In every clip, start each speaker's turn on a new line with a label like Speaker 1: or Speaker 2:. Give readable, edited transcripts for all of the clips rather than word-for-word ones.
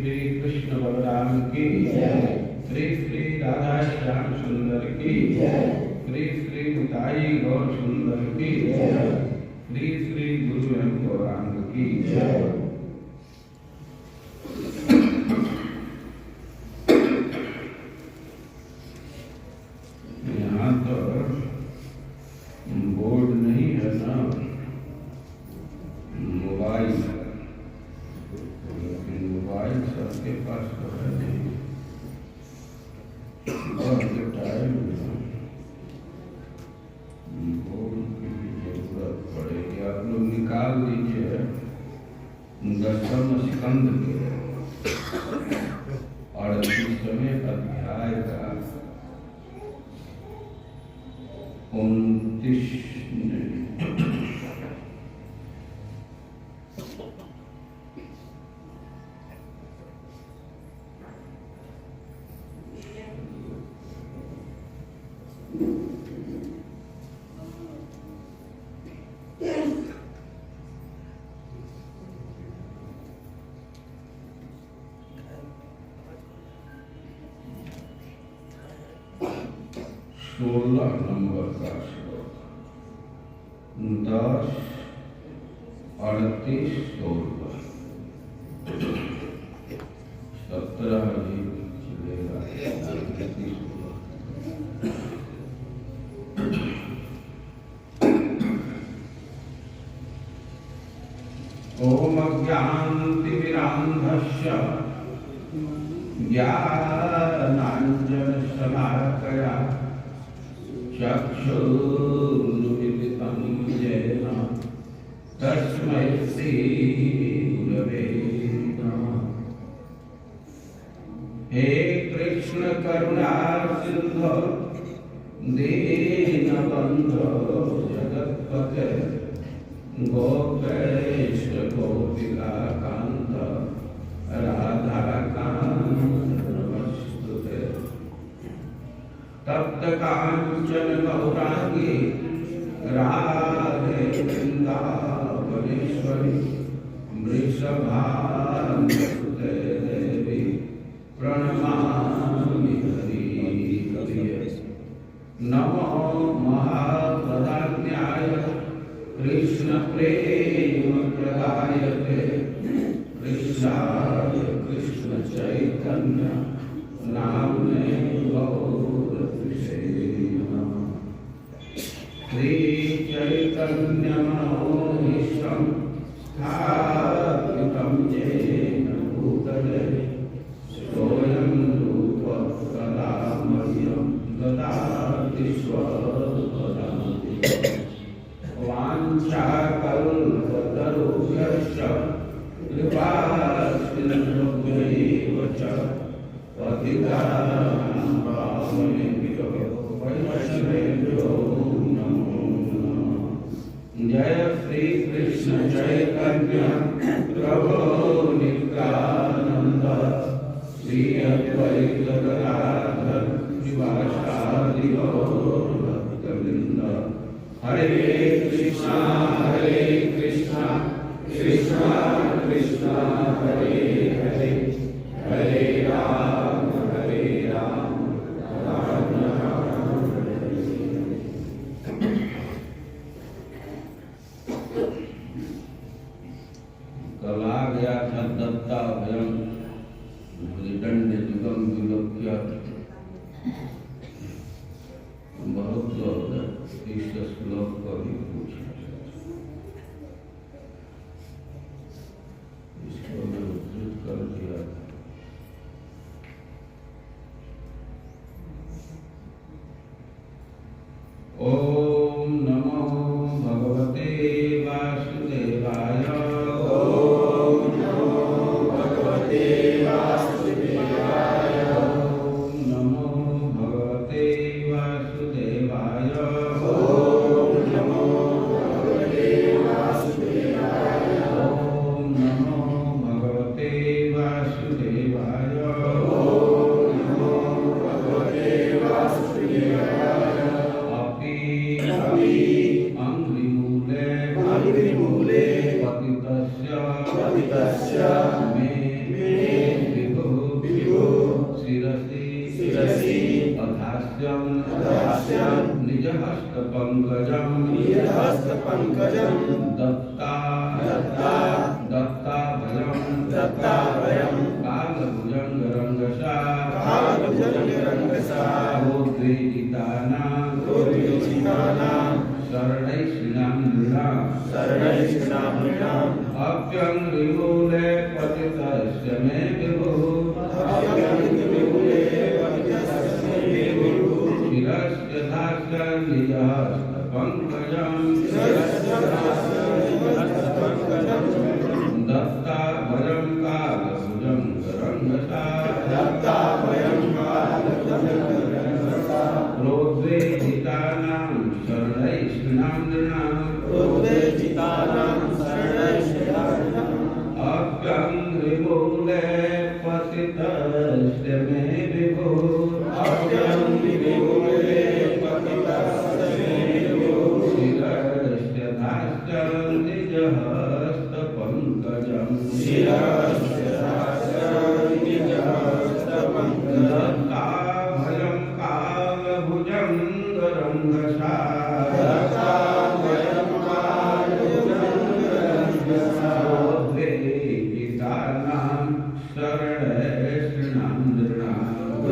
Speaker 1: श्री कृष्ण बलराम की जय। श्री श्री राधा श्याम सुंदर की जय। श्री श्री निताई गौर सुंदर की जय। श्री श्री गुरु एवं गौरांग की जय। यहाँ तो बोर्ड नहीं है ना, मोबाइल है, लेकिन मोबाइल सबके पास तो है नहीं। बहुत टाइम बोर्ड की भी जरूरत पड़ेगी। आप लोग निकाल लीजिए 10वें स्कंद के 38वें अध्याय का 29 16 नंबर का श्लोक 10, 38, 16 17 ही चलेगा। ओम अज्ञानतिमिरान्धस्य ज्ञानाञ्जनशलाकया चक्षुरुन्मिलितं येन तस्मै श्रीगुरवे नमः। हे कृष्ण करुणा सिंधु दीनबन्धो जगत्पते गोपेश गोपिकान्त राधाकान्त नमस्तुते। तप्त कांचन गौरांगी राधे वृंदावनेश्वरी वृषभानुसुते देवी प्रणमामि हरिप्रिये। नमो महावदान्याय कृष्ण प्रेम प्रदायते कृष्णाय कृष्ण चैतन्य नाम्ने गौरत्रिषे नमः। श्री चैतन्य मनोभीष्टं स्थापितं येन भूतले स्वयं रूप कदा मह्यं ददाति स्वपदान्ति। वाञ्छाकल्पतरुभ्यश्च कृपासिन्धुभ्यैव च पतितानां पावनेभ्यो वैष्णवेभ्यो नमो नमः। जय श्री कृष्ण चैतन्य प्रभु नित्यानंद श्री अद्वैत गदाधर श्रीवासादि गौर भक्तवृंद। हरे कृष्णा कृष्णा कृष्णा हरे हरे हरे राम राम राम हरे। कल आ गया था दत्ता भयम दंड युगम विलोक्य। बहुत लोग इस श्लोक को भी पूछा, इसको मैं उद्धृत कर दिया था। ओम नमो भगवते वासुदेवाय। ओम नमो भगवते वासुदेवाय। ओम नमो भगवते वासुदेवाय। ओम नमो भगवते वासुदेवाय। ओम नमो भगवते वासुदेवाय। ओम नमो भगवते वासुदेवाय। अंग्रिमूले पतितस्य मे अधास्यं निजहस्तपङ्कजं दत्ताभयं कालभुजङ्गरङ्गसा रोद्वेजितानां शरणैः नृणाम् अप्यङ्घ्रिमूले पतितस्य मे विभो शिरस्य धास्यं निजहस्तपङ्कजं दत्ताभयं कालभुजङ्गरङ्गसा रोद्वेजितानां शरणैः नृणाम् अप्यङ्घ्रिमूले पतितस्य मे विभो शिरस्य धास्यं निजहस्तपङ्कजं दत्ताभयं कालभुजङ्गरङ्गसा रोद्वेजितानां शरणैः नृणाम् अप्यङ्घ्रिमूले पतितस्य मे विभो शिरस्य धास्यं निजहस्तपङ्कजं दत्ताभयं कालभुजङ्गरङ्गसा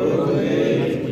Speaker 1: रोद्वेजितानां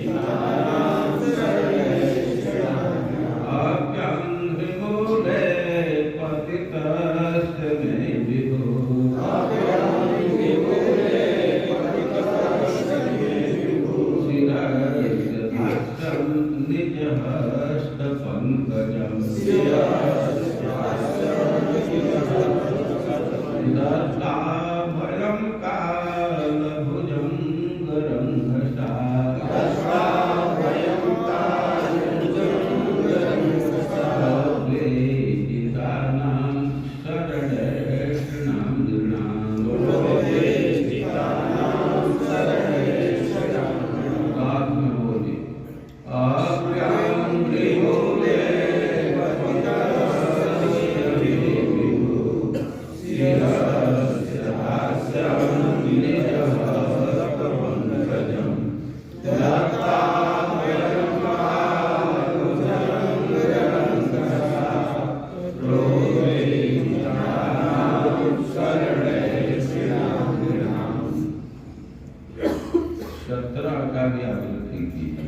Speaker 1: शरणैः नृणाम् आत्मबोधि अप्यङ्घ्रिमूले पतितस्य मे विभो शिरस्य धास्यं निजहस्तपङ्कजं दत्ताभयं कालभुजङ्गरङ्गसा रोद्वेजितानां शरणैः नृणाम्। 17 का भी आवृत्ति कीजिए।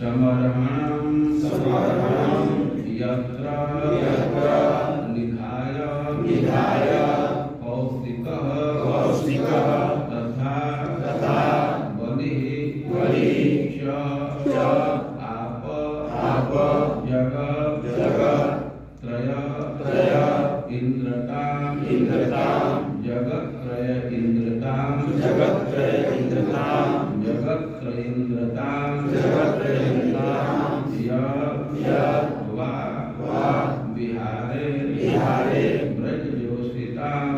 Speaker 1: समर्हणं यत्र निधाय कौशिकः तथा बलिः च आप जगत्रय इन्द्रतां जगत्रय इन्द्रतां वा विहारे ब्रजयोषितां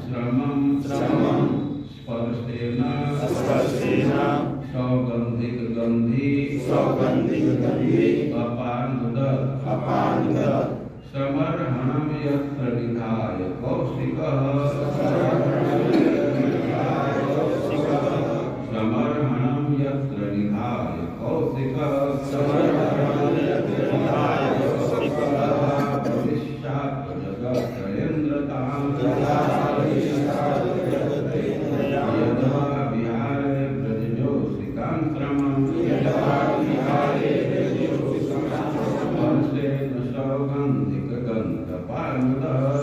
Speaker 1: श्रमं स्पर्शेन सौगन्धिकगन्धि अपानुदत् समर्हणं यत्र निधाय कौशिकः समर्हणं यत्र निधाय कौशिकः भविष्यात् जगत्रयेन्द्रतां यदा विहारे ब्रजयोषितां श्रमं स्पर्शेन सौगन्धिकगन्धपानुदत्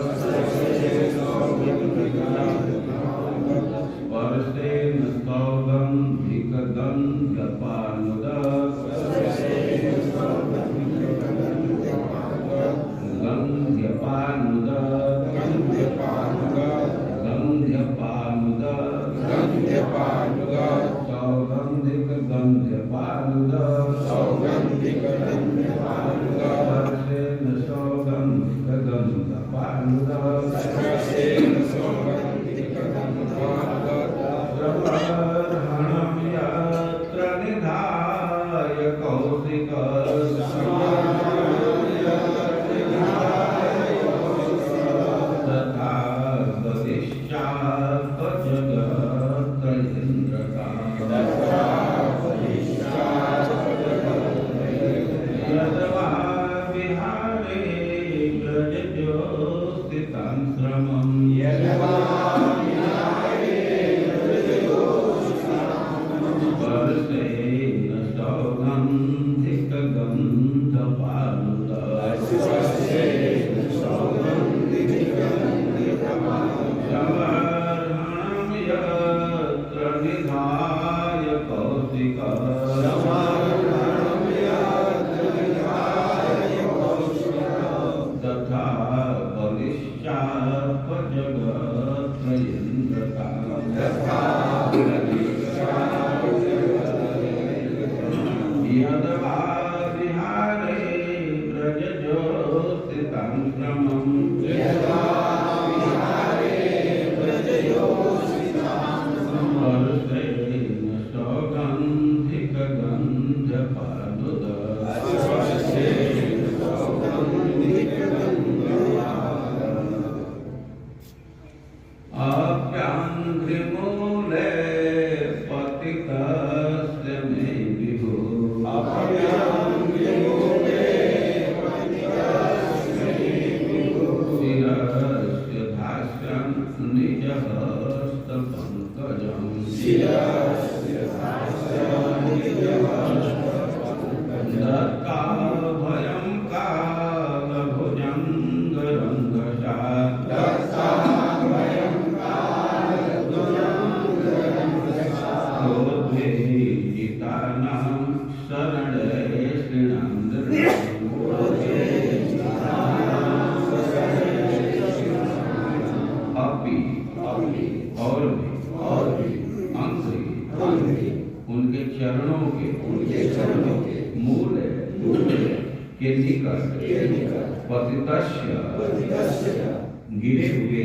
Speaker 1: गिरे हुए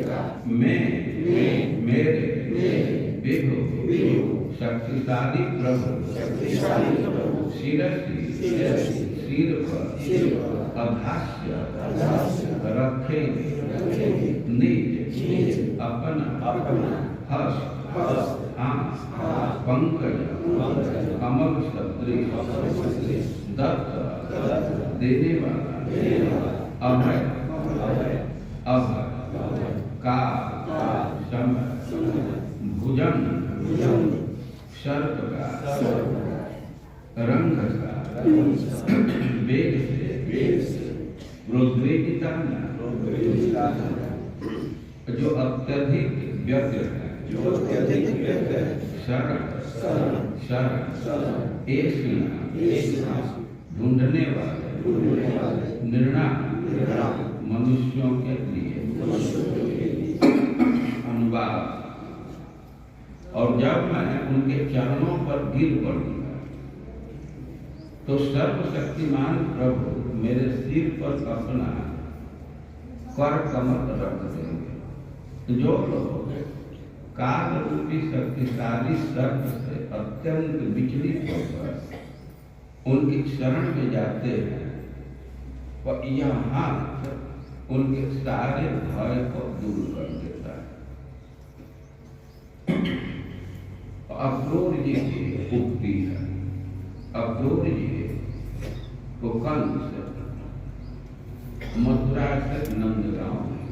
Speaker 1: का मैं मेरे विभु शक्तिशाली प्रभु सिर पर अभास्य रखे निज अपना हस्त पंकज कमल सदृश दत्त देने वाला अभय का समय भुजंग शर्त का रंग का वेग से रोद्वेगिता जो अत्यधिक व्यग्र है शरण ऐसा ढूंढने वाले निर्णायक मनुष्यों के लिए अनुवाद। और जब मैं उनके चरणों पर गिर पड़ूंगा तो सर्वशक्तिमान प्रभु मेरे सिर पर अपना कर कमल रख देंगे। जो लोग काल रूपी शक्तिशाली सर्प से अत्यंत विचलित होकर उनकी शरण में जाते हैं और यह हाथ उनके सारे भय को दूर कर देता है। अक्रूर जी की उक्ति है। अक्रूर जी को कंस मथुरा से नंदगांव में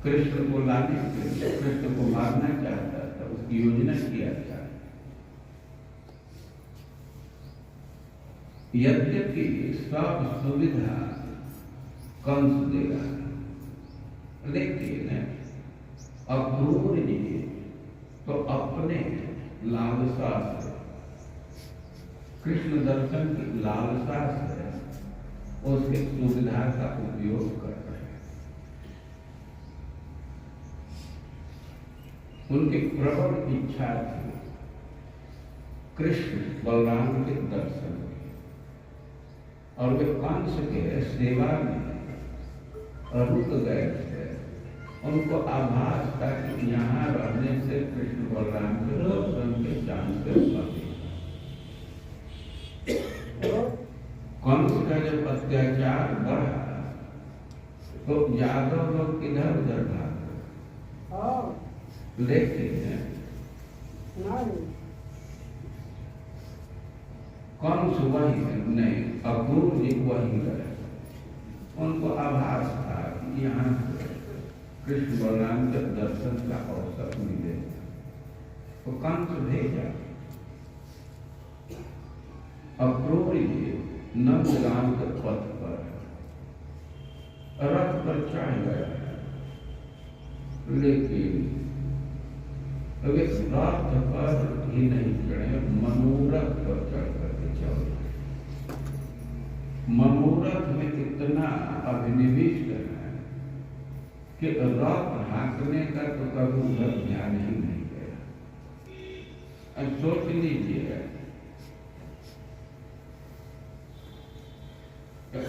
Speaker 1: कृष्ण को लाने के लिए, कृष्ण को मारना चाहता था, उसकी योजना किया था। यद्यपि सब सुविधा कंस देगा, लेकिन अक्रूर जी तो अपने लालसा से, कृष्ण दर्शन की लालसा से उसके सुविधा का उपयोग कर रहे हैं। उनकी प्रबल इच्छा थी कृष्ण बलराम के दर्शन की, और वे कंस के सेवा में रुक गए थे। उनको आभास था कि यहाँ रहने से कृष्ण बलराम के दर्शन के चांसेस बढ़े। कंस का जब अत्याचार बढ़ा तो यादव लोग इधर उधर भागे, लेकिन कंस वही नहीं, अक्रूर जी वही रहे उनको आभास था कि यहाँ कृष्ण बलराम के दर्शन का अवसर मिले, तो कंस भेजा अक्रूरी नंदगांव के पथ पर रथ पर चढ़ गया, लेकिन रथ पर ही नहीं चढ़े, मनोरथ पर चढ़ करके चले। मनोरथ में इतना अभिनिविष्ट है कि रथ हाँकने का तो कभी उधर ध्यान ही नहीं गया। अब सोच लीजिए,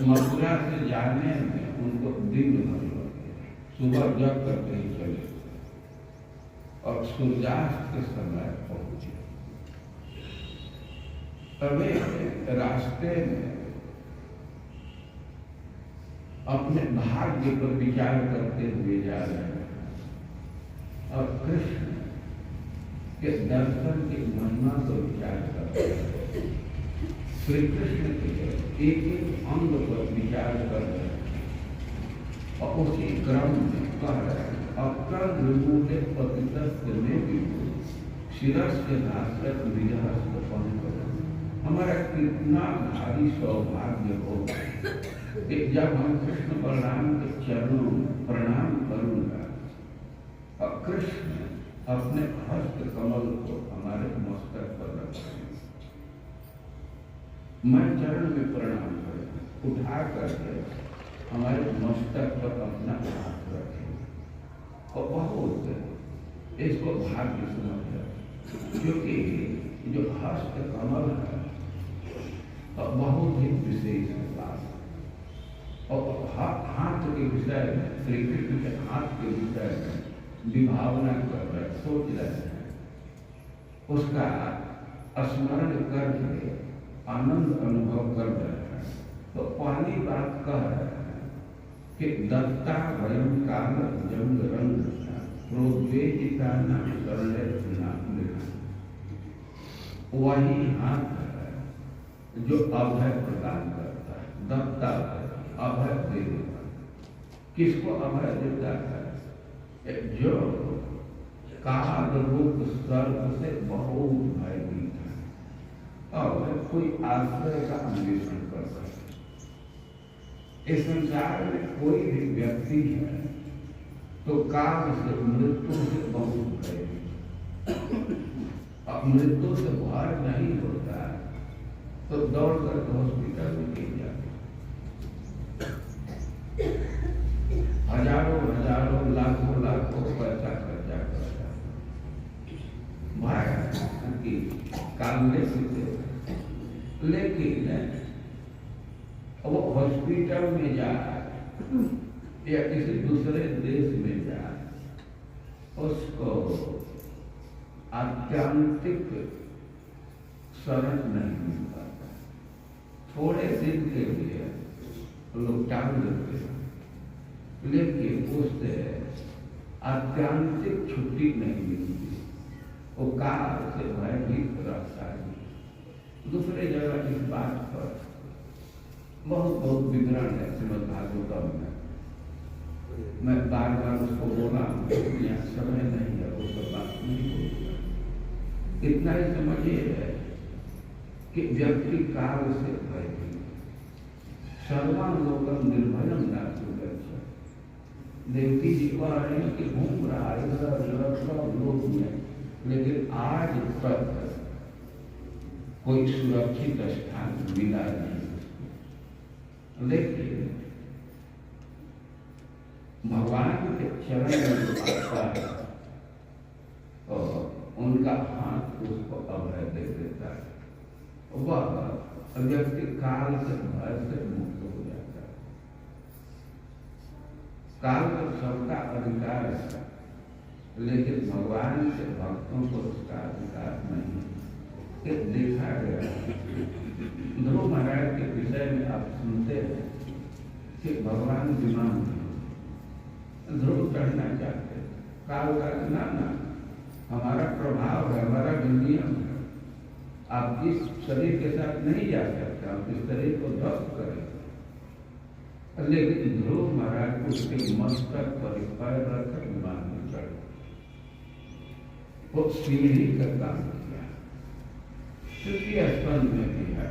Speaker 1: मथुरा से जाने में उनको दिन भर लग गया, सुबह जग करके ही चले और सूर्यास्त के समय पहुंचे। तभी रास्ते में अपने भाग्य पर विचार करते हुए जा रहे हैं और कृष्ण के दर्शन की महिमा को विचार करते हैं। श्री कृष्ण के एक एक अंग पर विचार कर रहे हैं और उसी क्रम में कह रहे हैं, अक्र निर्मूले पतितस्य में भी शिरस्य धासक विजहस्त पंकज। हमारा कितना भारी सौभाग्य हो कि जब हम कृष्ण बलराम के चरणों में प्रणाम करूंगा और कृष्ण अपने हस्त कमल को हमारे मस्तक पर रखेंगे, मैं चरण में प्रणाम करूंगा, उठा करके हमारे मस्तक पर अपना हाथ रखेंगे और बहुत इसको भाग्य समझ, क्योंकि जो हस्त कमल है बहुत ही विशेष बात है। और हाथ के विषय में, श्री कृष्ण के हाथ के विषय में विभावना कर रहे, सोच रहे हैं, उसका स्मरण करके आनंद अनुभव कर रहे हैं। तो पहली बात कह रहे हैं कि दत्ता वयम काल जंग रंग प्रोद्वेजिता नाम शरण नाम, वही हाथ जो अभय प्रदान करता है। दत्ता अभय दे देता है। किसको अभय देता है? जो काल रूप सर्प से बहुत भयभीत है और कोई आश्रय का अन्वेषण करता है। इस संसार में कोई भी व्यक्ति है तो काल से, मृत्यु से बहुत भयभीत, अब मृत्यु से भय नहीं होता तो दौड़ कर हॉस्पिटल में ले जाते, हजारों हजारों लाखों लाखों पैसा खर्चा करता भाई कामले से। लेकिन वो हॉस्पिटल में जाए या किसी दूसरे देश में जाए, उसको आत्यांतिक शरण नहीं मिल पाता। थोड़े दिन के लिए लोग टाल देते हैं, लेकिन उससे आत्यांतिक छुट्टी नहीं मिलती। वो काल से भयभीत रहता है। दूसरे जगह इस बात पर बहुत विवरण है श्रीमद् भागवतम में, मैं बार बार उसको बोला, यहाँ समय नहीं है, वो सब बात नहीं बोलूँगा। इतना ही समझिए कि व्यक्ति काल से भयभीत, सर्वान लोकम निर्भयम नास्ति गच्छति। देवती जी कह रहे हैं कि घूम रहा है इधर उधर सब लोक में, लेकिन आज तक कोई सुरक्षित स्थान मिला नहीं। लेकिन भगवान के चरण में आता है और उनका हाथ उसको अभय दे देता है, वह व्यक्ति काल से भय से मुक्त हो जाता है। काल पर सबका अधिकार है, लेकिन भगवान के भक्तों को उसका अधिकार नहीं है। देखा गया ध्रुव महाराज के विषय में आप सुनते हैं कि भगवान विमान में ध्रुव चढ़ना चाहते, काल का ना हमारा प्रभाव है, हमारा नियम है, आप इस शरीर के साथ नहीं जा सकते, आप इस शरीर को ध्वस्त करें। लेकिन ध्रुव महाराज को उसके मस्तक पर पैर रखकर विमान में चढ़, वो सीढ़ी का काम किया। तृतीय स्कंद में भी है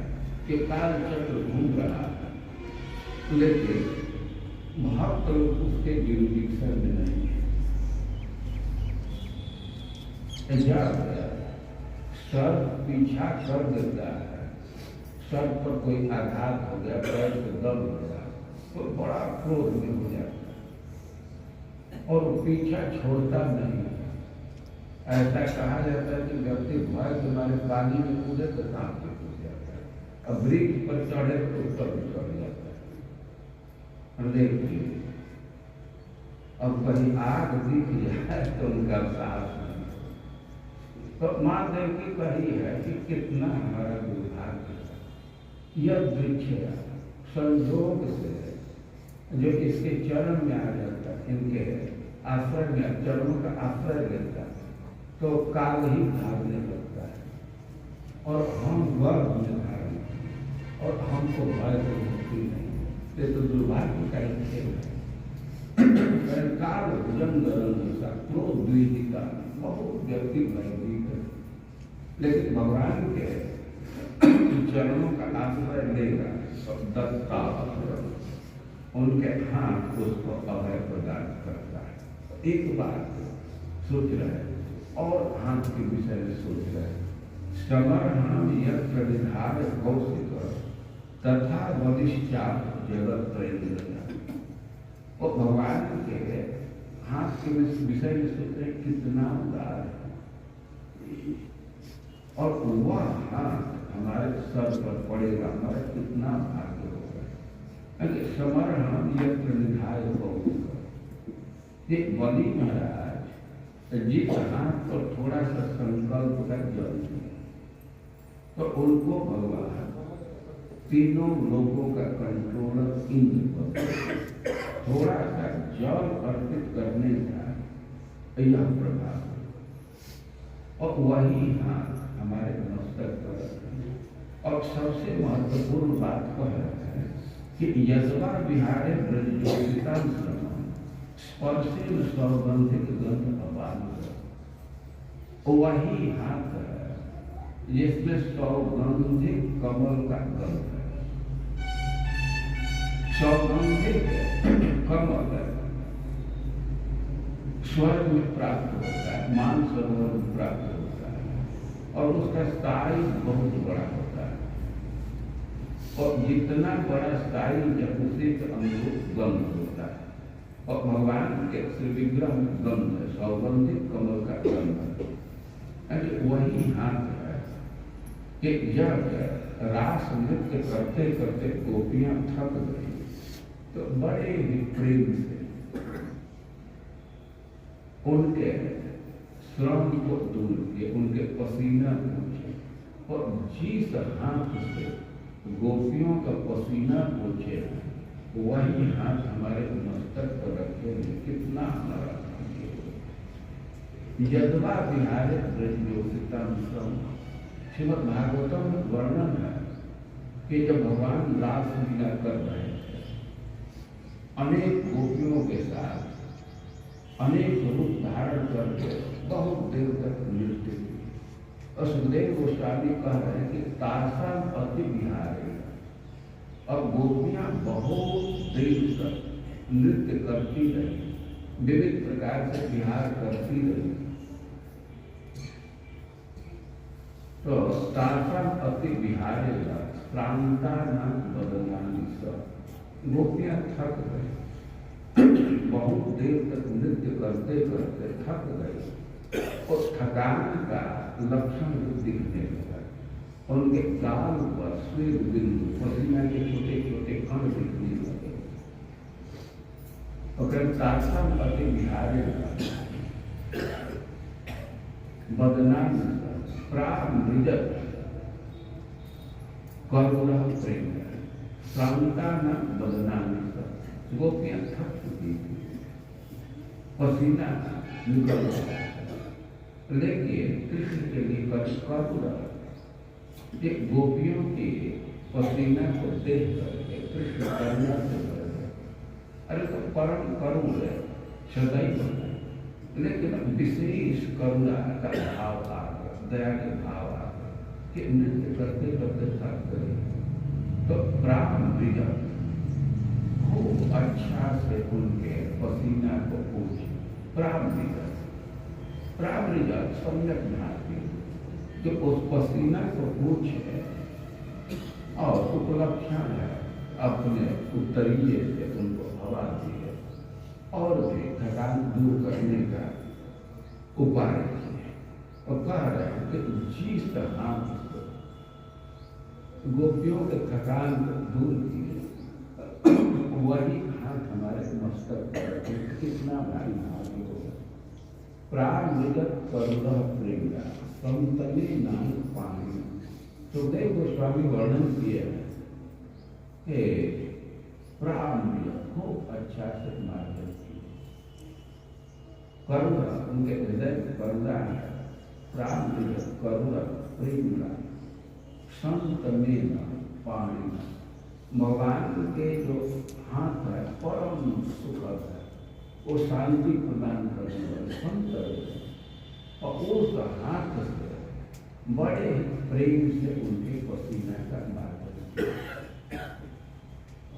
Speaker 1: कि काल चक्र घूम रहा था, लेकिन भक्त लोग उसके गिरगिक्षण में नहीं है। सर पीछा कर देता है, सर पर कोई आघात हो गया, पैर से दर्द हो गया, तो बड़ा क्रोध में हो जाता है और पीछा छोड़ता नहीं है। ऐसा कहा जाता है कि व्यक्ति भय तुम्हारे पानी में कूदे तो सांप से कूद जाता है, अब वृक्ष पर चढ़े तो ऊपर भी चढ़ जाता है। देखिए, अब कहीं आग दिख जाए तो उनका साहस नहीं। तो माँ देवकी कही है कि कितना हमारा दुर्भाग्य है, यह वृक्ष संयोग से जो इसके चरण में आ जाता है, इनके आश्रय में चरणों का आश्रय लेता है, तो काल ही भागने लगता है और हम गर्भ में धारण और हमको भय तो मुक्ति नहीं। ये तो दुर्भाग्य का ही खेल है। काल जंग क्रोध द्विहिता बहुत व्यक्ति भयभीत है, लेकिन भगवान के चरणों का आश्रय लेगा तो दत्ता उनके हाथ उसको अभय प्रदान करता है। एक बात सोच रहे और हाथ के विषय में सोच रहे, समर्हणम यत्र विधाय कौशिक तथा वदिष्ठात् जगत प्रेम। और भगवान के हाथ के विषय में सोच रहे कितना उदार है, और वह हाथ हमारे सर पर पड़ेगा, हमारा कितना भाग्य होगा। समर्हण यत्र विधाय कौशिक, ये बलि महाराज जिस हाथ पर थोड़ा सा संकल्प का जल दिया, तो उनको भगवान तीनों लोगों का कंट्रोलर इंद्र पर थोड़ा सा जल अर्पित करने का यह प्रभाव, और वही हाथ हमारे मस्तक पर। और सबसे महत्वपूर्ण बात कह रहा है कि यजवा विहारे ब्रजोषिता स्पर्शे सौगंधिक गंध अपान, वही हाथ है जिसमें सौगंधिक कमल का गंध है। सौगंधिक कमल स्वर्ग में प्राप्त होता है, मान सरोवर में प्राप्त होता है, और उसका स्थायी बहुत बड़ा होता है, और जितना बड़ा स्थायी है उसी के अनुरूप गंध होता है। और भगवान के श्री विग्रह में गंध है, सौगंधिक कमल का गंध है। वही हाथ है कि जब रास नृत्य करते करते गोपियां थक गई तो बड़े ही प्रेम से उनके श्रम को दूर किए, उनके पसीना पूछे, और जिस हाथ से गोपियों का पसीना पूछे वही हाथ हमारे मस्तक पर रखे हैं, कितना हमारा भाग्य हो। यदवा विहारे ब्रजोषिता श्रीमद् भागवतम में वर्णन है कि जब भगवान रास लीला कर रहे थे, अनेक गोपियों के साथ अनेक रूप धारण करके बहुत देर तक नृत्य किए। और सुखदेव गोस्वामी कह रहे हैं कि तासा अति विहारे, अब गोपियां बहुत देर तक नृत्य करती रही, विविध प्रकार से विहार करती रही। तो तासा अति विहारे प्रांता न बदलानी सब, गोपियां थक गई, बहुत देर तक नृत्य करते करते थक गए, और थकान का लक्षण दिखने लगा। उनके गाल पर श्वेत बिंदु पसीना के छोटे छोटे कण दिखने लगे। और तासा अति विहारे बदनाम प्रामृजत करुणा प्रेम प्रांता न बदनामी। गोपियां थक चुकी थी, पसीना निकल रहा था, लेकिन कृष्ण के लिए करुणा, गोपियों के पसीना को देख करके कृष्ण करुणा से परम करुण सदैव, लेकिन विशेष करुणा का भाव आ गया, दया के भाव आ गया कि नृत्य करते करते थक गए तो प्राण खूब अच्छा से उनके पसीना को पूछ प्रावृजक सम्यक भाती जो उस पसीना को पूछे और उपलब्धियां है अपने उत्तरीय से उनको हवा दी है और भी थकान दूर करने का उपाय किए और कह रहे हैं कि जिस हाथ से गोपियों के थकान को दूर किए वही हाथ हमारे मस्तक पर कितना भारी भारी होगा। प्राण विगत करुणा प्रेम संतने नाम पानी। सुखदेव गोस्वामी वर्णन किए हैं कि प्राण विगत खूब अच्छा से मार्जन किए, करुणा उनके हृदय में करुणा है, प्राण विगत करुणा प्रेम संत में पानी। भगवान के जो हाथ है परम सुखद है, वो शांति प्रदान करने वाले संत है और उस हाथ से बड़े प्रेम से उनके पसीना का मार्जन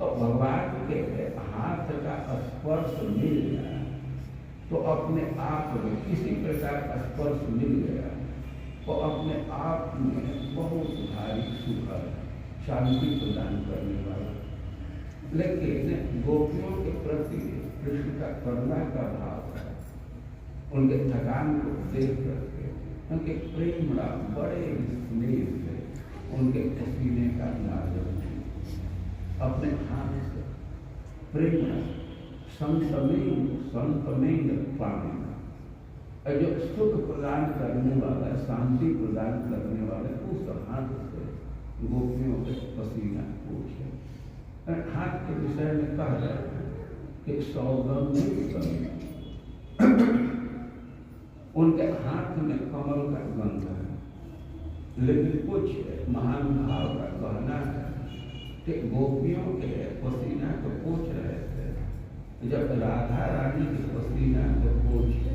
Speaker 1: और भगवान के हाथ का स्पर्श मिल गया तो अपने आप में किसी प्रकार का स्पर्श मिल गया तो अपने आप में बहुत भारी सुखद शांति प्रदान करने वाला। लेकिन गोपियों के प्रति कृष्ण का करुणा का भाव है, उनके थकान को देख करके उनके प्रेम बड़े स्नेह से उनके पसीने का मार्जन अपने हाथ से प्रेम संतमेन पानी जो सुख प्रदान करने वाला, शांति प्रदान करने वाले उस हाथ से गोपियों के पसीना पूछे। हाथ के विषय में कह रहे हैं कि सौगंध उनके हाथ में कमल का गंध है, लेकिन कुछ महान भाव का कहना है कि गोपियों के पसीना को पूछ रहे थे। जब राधा रानी के पसीना को पूछे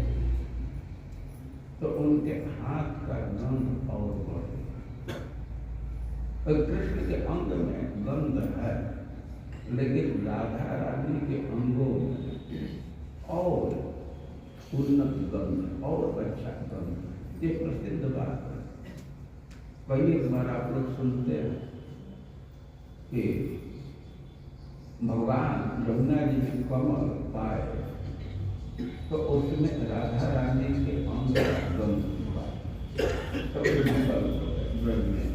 Speaker 1: तो उनके हाथ का गंध और बढ़ गया। कृष्ण के अंग में गंध है, लेकिन राधा रानी के अंगों में और उन्नत गंध और अच्छा गंध। ये प्रसिद्ध बात है। कई बार आप लोग सुनते हैं कि भगवान यमुना जी में कमल पाए तो उसमें राधा रानी के अंग गंध तो ब्रज में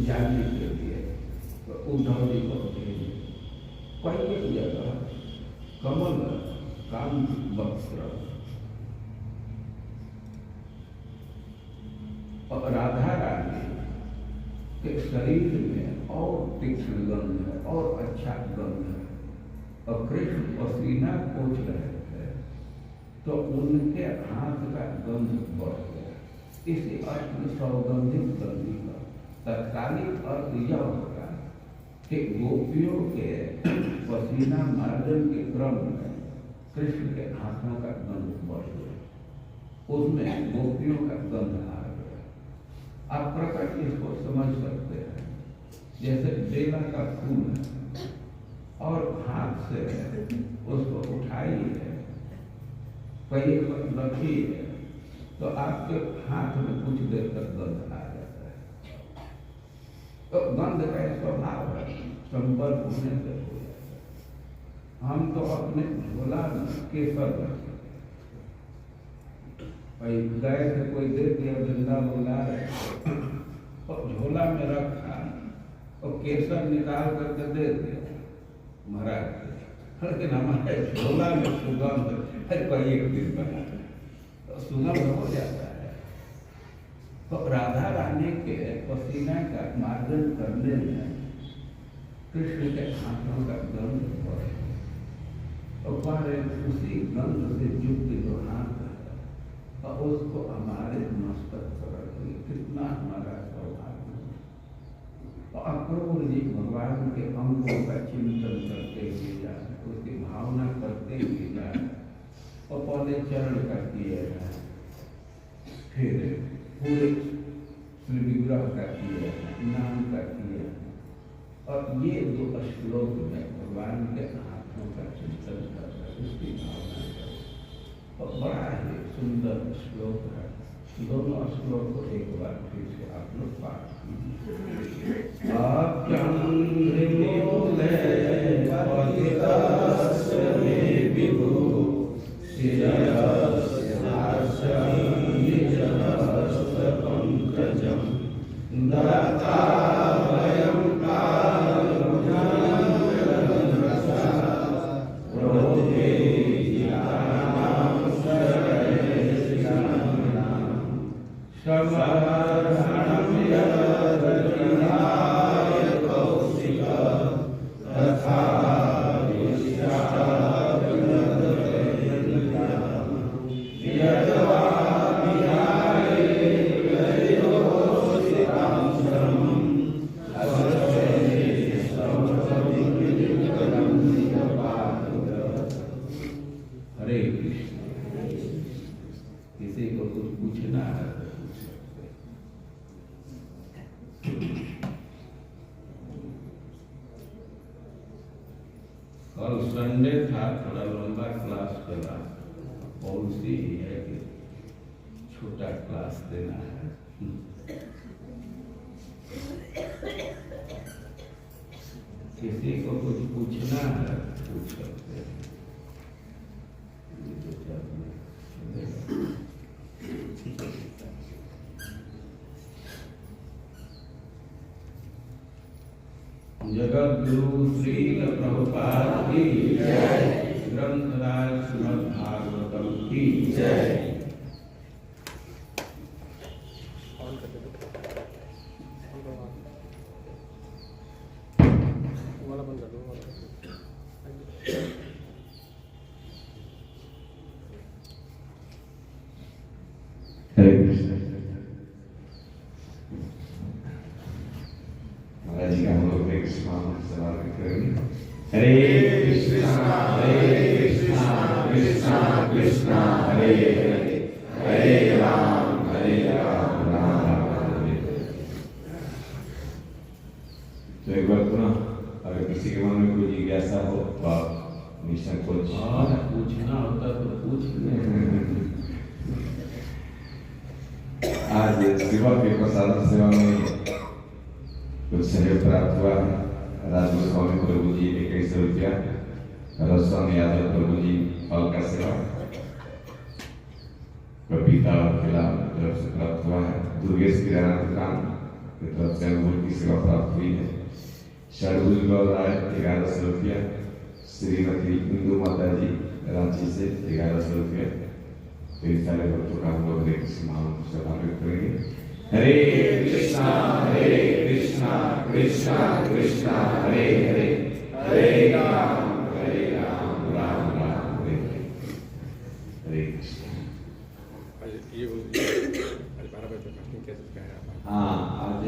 Speaker 1: जाने के लिए तो उद्धव जी को कई जगह कमल कांति वस्त्र और राधा रानी के शरीर में और तीक्ष्ण गंध है और अच्छा गंध है और कृष्ण पसीना पोंछ रहे थे तो उनके हाथ का गंध बढ़ गया। इसी अर्थ में सौगंधिक गंधी का तत्कालिक अर्थ यह होगा कि गोपियों के पसीना मार्जन के क्रम में कृष्ण के हाथों का गंध बढ़ गया, उसमें गोपियों का गंध आ गया। आप प्रकट इसको समझ सकते हैं, जैसे बेला का फूल है और हाथ से उसको उठाई है, कहीं रखी है तो आपके हाथ में कुछ देर तक गंध आ जाता है। तो गंध का स्वभाव है, संपर्क होने से हो जाता है। हम तो अपने झोला में केसर रखते गए थे, कोई दे दिया जिंदा बुला रहे और झोला में रखा और केसर निकाल करके दे दिया महाराज, लेकिन हमारे झोला में सुगंध कोई एक दिन बना तो सुगंध हो जाता है। तो राधा रानी के पसीना का मार्जन करने में कृष्ण के हाथों का गंध बढ़े और उसी गंध से युक्त जो हाथ है और उसको हमारे मस्तक पर रखे, कितना हमारा सौभाग्य। और अक्रूर जी भगवान के अंगों का चिंतन करते हुए जाते, उसकी भावना करते ने चरण कर दिए, फिर पूरे श्री विग्रह कर दिए, नाम कर दिए, और ये दो श्लोक में भगवान के हाथों का चिंतन कर उसकी भावना कर, और बड़ा ही सुंदर श्लोक है। दोनों श्लोक को एक बार फिर से आप लोग पाठ कीजिए। किसी को कुछ पूछना है तो पूछ सकते हैं। कल संडे था, थोड़ा लंबा क्लास चला, पॉलिसी है कि छोटा क्लास देना है। किसी को कुछ पूछना है पूछ सकते हैं। जगत गुरु श्रील प्रभुपाद की जय, ग्रंथराज श्रीमद् भागवतम की जय। हरे कृष्ण। महाराज जी का हम लोग एक सवाल करेंगे। हरे कृष्णा कृष्णा कृष्णा हरे हरे, हरे राम राम राम हरे। तो एक बार पुनः अगर किसी के मन में कोई जिज्ञासा हो तो आप निसंकोच पूछना होता तो पूछ लें। आज सेवा के प्रसारण सेवा में कुछ सहयोग प्राप्त हुआ है। राजगोस्वामी प्रभु जी 2100 रुपया, रसवामी यादव प्रभु जी फल का सेवा, पपीता और केला की तरफ से प्राप्त हुआ है। दुर्गेश किराना दुकान की तरफ से अंगूर की सेवा प्राप्त हुई है। शरभुज गौर राय 1100 रुपया, श्रीमती इंदू माता जी रांची से 1100 रुपया। कई सारे भक्तों का हम लोग एक समान स्वागत करेंगे। हरे कृष्णा कृष्णा कृष्णा हरे हरे, हरे राम राम राम हरे हरे। हरे कृष्ण। हाँ, आज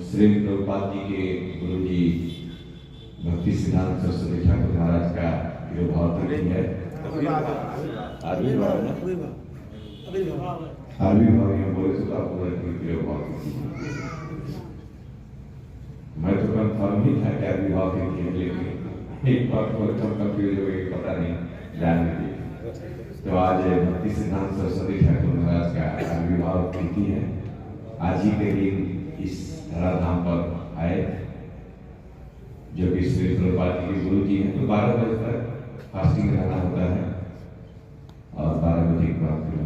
Speaker 1: श्री प्रभुपाद जी के गुरु जी भक्ति सिद्धांत सरस्वती ठाकुर महाराज का विभाव तिथि है। आविर्भाव में बोले तो आप बोले विभाव तिथि। मैं तो कंफर्म ही था कि आविर्भाव तिथि है, लेकिन एक बार कंफ्यूज हो गई, पता नहीं जानने दी। तो आज भक्ति सिद्धांत सरस्वती ठाकुर महाराज का आविर्भाव तिथि है। आज ही के दिन इस धराधाम पर आए, जो कि श्री प्रभुपाद जी के गुरु जी हैं। तो 12 बजे तक फास्टिंग रहना होता है और 12 बजे के बाद फिर